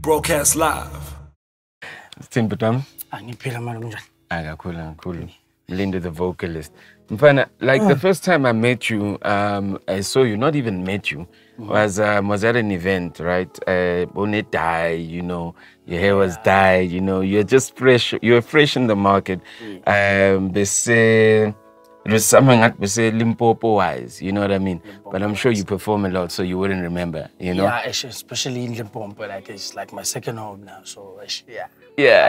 Broadcast live. Timbatam. Melinda The Vocalist. Like the first time I met you, I saw you, not even met you, was at an event, right? Bonnet dye, you know, your hair was dyed, you know, you're just fresh, you're fresh in the market. They say, it was something like they say Limpopo wise, you know what I mean? But I'm sure you perform a lot, so you wouldn't remember, you know? Yeah, especially in Limpopo, like it's like my second home now, so yeah.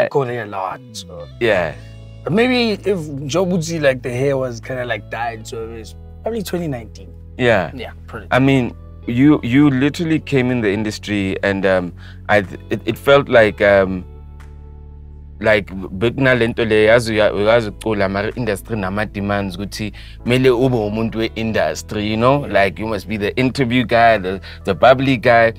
I go there a lot, so. Yeah. But maybe if Joe would see like the hair was kind of like dyed, so it was probably 2019. Yeah. Yeah, pretty. I mean, you literally came in the industry, and it felt like bigna lento le yazucula mara industry nama demands ukuthi mele ube umuntu we industry, you know, like you must be the interview guy, the bubbly guy.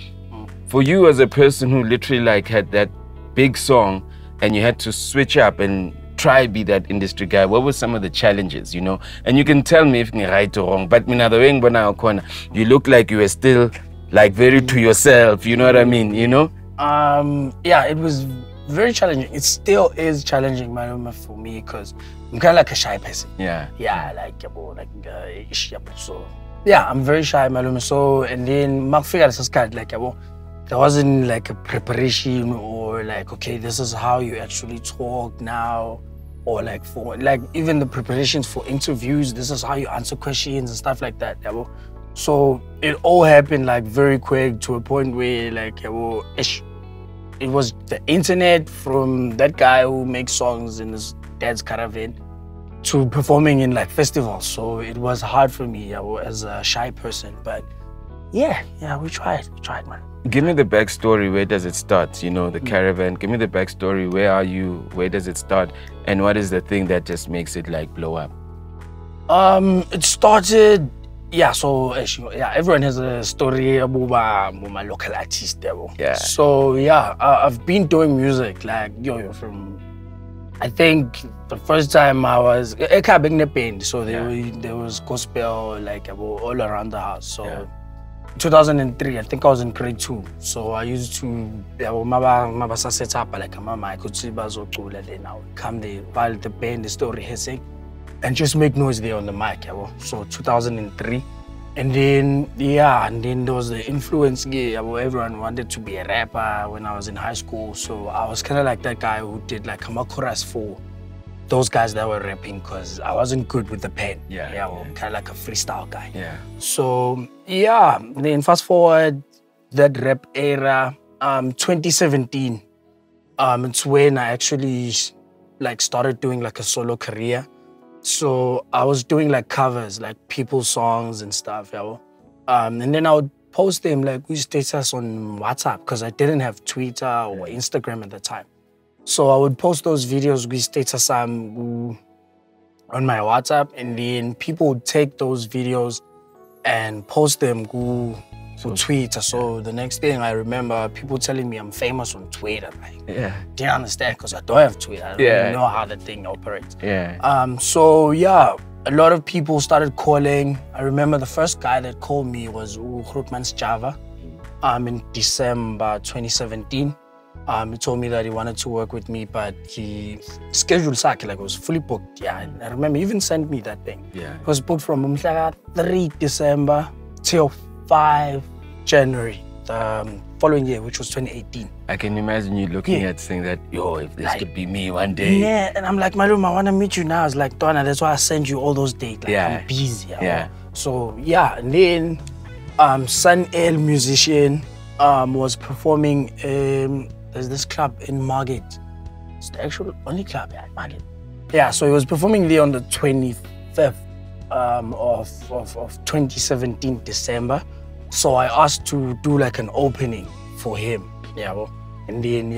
For you as a person who literally like had that big song and you had to switch up and try be that industry guy, what were some of the challenges, you know? And you can tell me if you're right or wrong, but you look like you were still like very to yourself, you know what I mean, you know? Yeah, it was very challenging. It still is challenging, for me, because I'm kind of like a shy person. Yeah. Yeah, so yeah, I'm very shy, so and then there wasn't like a preparation or like, okay, this is how you actually talk now, or like for like even the preparations for interviews, this is how you answer questions and stuff like that. So it all happened like very quick to a point where like it was the internet, from that guy who makes songs in his dad's caravan to performing in like festivals. So it was hard for me as a shy person, but yeah, we tried, man. Give me the backstory. Where does it start? You know, the caravan. Give me the backstory. Where are you? Where does it start? And what is the thing that just makes it like blow up? It started. So everyone has a story about my local artist. Yeah. So I've been doing music like from. I think the first time I was so there was gospel like all around the house. So. 2003, I think I was in grade 2. So I used to set up like I could see Bazochula, then I would come there while the band is still rehearsing and just make noise there on the mic. So 2003. And then there was the influence. Everyone wanted to be a rapper when I was in high school. So I was kind of like that guy who did like Maphorisa for those guys that were rapping, because I wasn't good with the pen. Kind of like a freestyle guy. Yeah. So then fast forward that rap era, 2017. It's when I actually like started doing like a solo career. So I was doing like covers, like people's songs and stuff. And then I would post them like with status on WhatsApp, because I didn't have Twitter or Instagram at the time. So I would post those videos with status on my WhatsApp, and then people would take those videos and post them to Twitter. So the next thing I remember, people telling me I'm famous on Twitter. Like, didn't understand, because I don't have Twitter. I don't even know how the thing operates. A lot of people started calling. I remember the first guy that called me was Sjava in December 2017. He told me that he wanted to work with me, but he scheduled like it was fully booked. Yeah, I remember he even sent me that thing. Yeah. It was booked from 3 December till 5 January, the following year, which was 2018. I can imagine you looking at saying that, yo, if this could be me one day. Yeah, and I'm like, Malum, I want to meet you now. It's like, Donna, that's why I sent you all those dates. Like, I'm busy. So, and then Sun El musician was performing. There's this club in Margate. It's the actual only club at Margate. Yeah, so he was performing there on the 25th of 2017, December. So I asked to do like an opening for him. And then,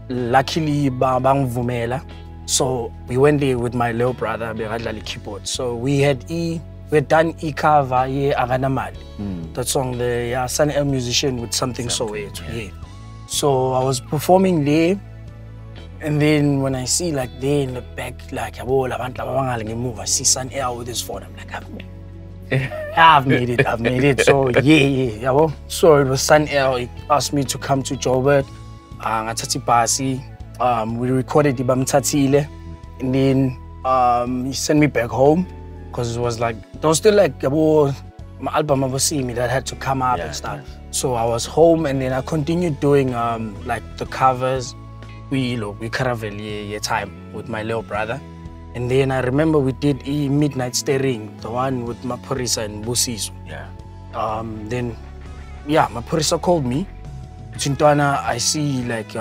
luckily, bang vumela. So we went there with my little brother, Beradlali keyboard. So we had done cover Aganamal. That song, the Sun El musician with something so weird. So I was performing there, and then when I see like there in the back, like I see Sun El with his phone. I'm like, I've made it. So So it was Sun El. He asked me to come to Joburg ngathatha ibhasi. We recorded ibamthathile, and then he sent me back home because it was like there was still like my album me that had to come up and stuff. So I was home, and then I continued doing like the covers. We caravel time with my little brother. And then I remember we did Midnight Staring, the one with Maphorisa and Busiso. Then Maphorisa called me. Chintwana, I see like,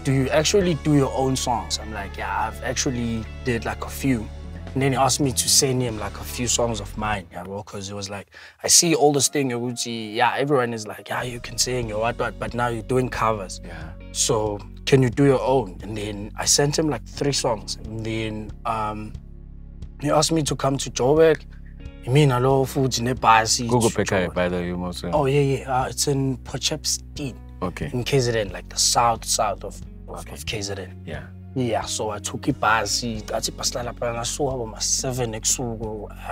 do you actually do your own songs? I'm like, yeah, I've actually did like a few. And then he asked me to send him like a few songs of mine, because it was like, I see all this thing, everyone is like, yeah, you can sing or what, but now you're doing covers. So can you do your own? And then I sent him like 3 songs. And then he asked me to come to Joburg. I mean, hello, food in the basi. Google Pekai, by the way, also. Oh, yeah. It's in Potchefstroom. Okay. In KZN, like the south of KZN. Yeah, so I took a bus. I saw about 7 I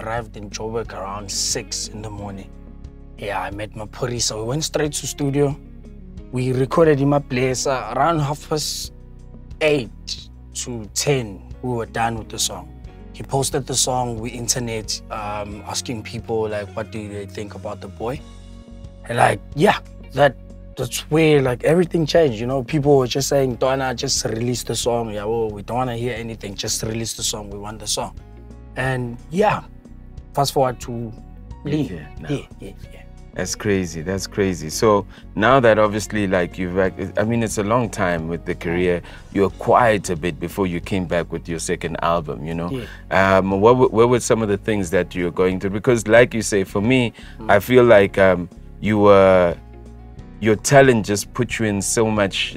arrived in Joburg around 6 in the morning. Yeah, I met Maphorisa. We went straight to studio. We recorded in my place around 8:30 to 10. We were done with the song. He posted the song with internet, asking people like, what do they think about the boy? And like, yeah, that's where like everything changed, People were just saying, Donna, just release the song. Yeah, well, we don't want to hear anything. Just release the song. We want the song. And yeah, fast forward to Lee. Yeah. That's crazy. That's crazy. So now that obviously like it's a long time with the career. You were quiet a bit before you came back with your second album, What were some of the things that you're going through? Because like you say, for me, I feel like your talent just put you in so much,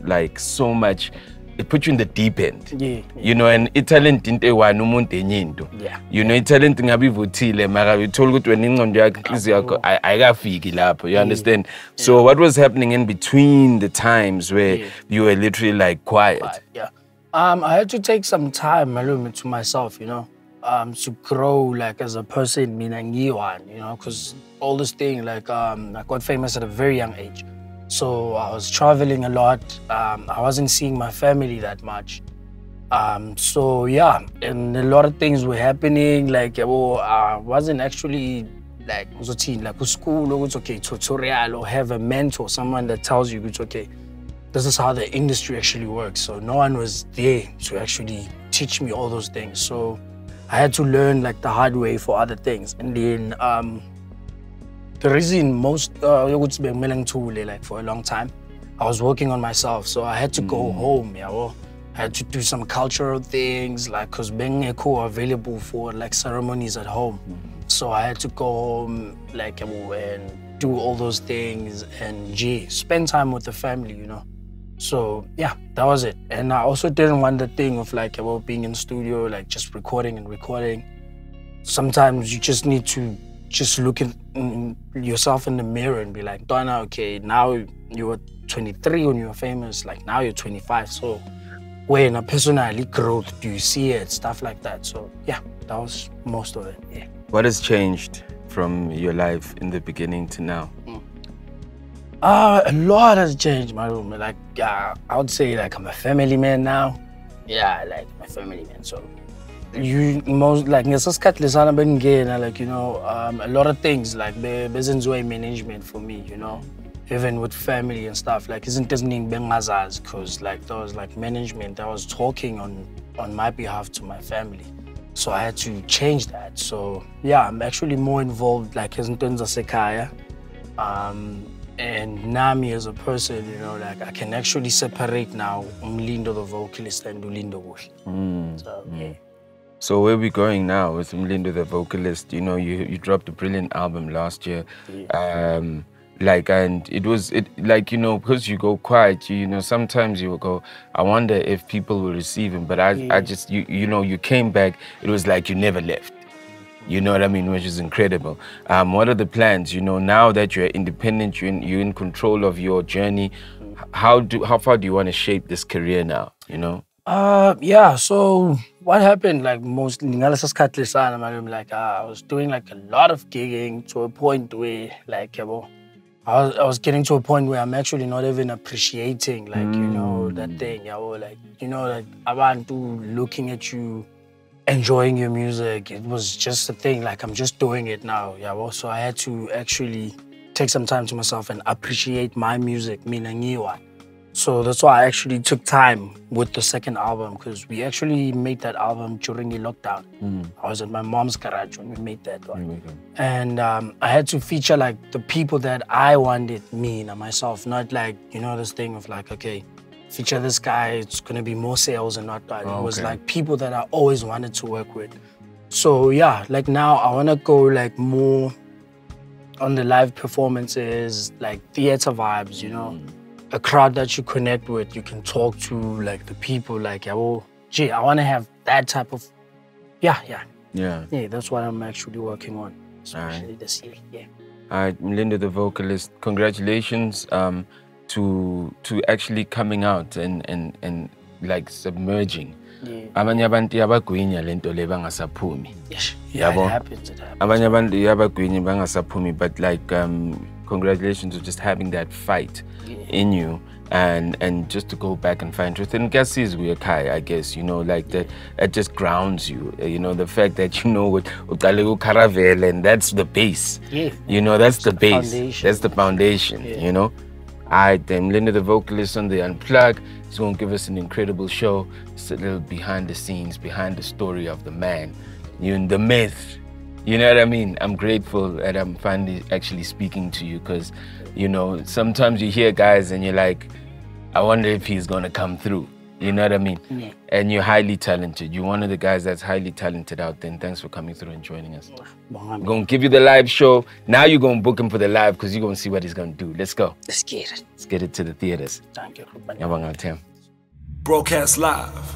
it put you in the deep end. And talent didn't talent ngabivutile mara you told ukuthi wena ingqondo yakho inhliziyo yakho ayikafiki lapho, you understand? So what was happening in between the times where you were literally like quiet? I had to take some time to myself, to grow like as a person, because all this thing like I got famous at a very young age. So I was traveling a lot. I wasn't seeing my family that much. So yeah, and a lot of things were happening. Like, I wasn't actually like school, it's okay, tutorial or have a mentor, someone that tells you it's okay. This is how the industry actually works. So no one was there to actually teach me all those things. So I had to learn like the hard way for other things. And then the reason most like for a long time, I was working on myself, so I had to go home. I had to do some cultural things, like because being available for like ceremonies at home. So I had to go home, like and do all those things and spend time with the family, So yeah, that was it. And I also didn't want the thing of like being in studio, like just recording. Sometimes you just need to just look at yourself in the mirror and be like, Donna, okay, now you were 23 when you were famous, like now you're 25. So when a personality growth, do you see it? Stuff like that. So yeah, that was most of it, yeah. What has changed from your life in the beginning to now? A lot has changed, my room. Like, I would say like I'm a family man now. Yeah, like my family man, so. Like a lot of things like business way management for me, even with family and stuff, like isn't because like there was like management that was talking on my behalf to my family, so I had to change that. So yeah, I'm actually more involved like in terms of Sekaya, and Nami as a person, like I can actually separate now Mlindo The Vocalist and Mlindo. So yeah. So where are we going now with Melinda The Vocalist? You dropped a brilliant album last year. And it was because you go quiet, sometimes you will go, I wonder if people will receive him. But I just, you came back, it was like you never left. You know what I mean? Which is incredible. What are the plans? Now that you're independent, you're in control of your journey, how far do you want to shape this career now, Yeah, so what happened, like mostly, like I was doing like a lot of gigging to a point where like, I was getting to a point where I'm actually not even appreciating, like, you know, that thing, like, you know, like, abantu looking at you, enjoying your music. It was just a thing, like, I'm just doing it now, so I had to actually take some time to myself and appreciate my music, mina ngiwa. So that's why I actually took time with the second album, because we actually made that album during the lockdown. I was at my mom's garage when we made that one. And I had to feature like the people that I wanted, me and myself, not like, you know, this thing of like, okay, feature this guy, it's gonna be more sales and not that. It was like people that I always wanted to work with. So yeah, like now I wanna go like more on the live performances, like theater vibes, you know. A crowd that you connect with, you can talk to, like the people, like, gee, I want to have that type of, yeah, that's what I'm actually working on, especially this year, All right, Melinda The Vocalist, congratulations to actually coming out and like submerging. Abanye abantu yabagwinya lento le bangasaphumi. Yeah, it happens. Abanye abantu yabagwinya bangasaphumi, but like congratulations for just having that fight in you and just to go back and find truth. And guess is we okay, I guess, you know, like that it just grounds you, you know, the fact that you know what Utaleku and that's the base. You know, that's the base. That's the foundation, you know. Alright, then Melinda The Vocalist on the Unplug is going to give us an incredible show. It's a little behind the scenes, behind the story of the man, you know, the myth. You know what I mean? I'm grateful that I'm finally actually speaking to you, because, you know, sometimes you hear guys and you're like, I wonder if he's going to come through. You know what I mean? And you're highly talented. You're one of the guys that's highly talented out there. And thanks for coming through and joining us. I'm going to give you the live show. Now you're going to book him for the live, because you're going to see what he's going to do. Let's go. Let's get it. Let's get it to the theaters. Thank you. Broadcast live.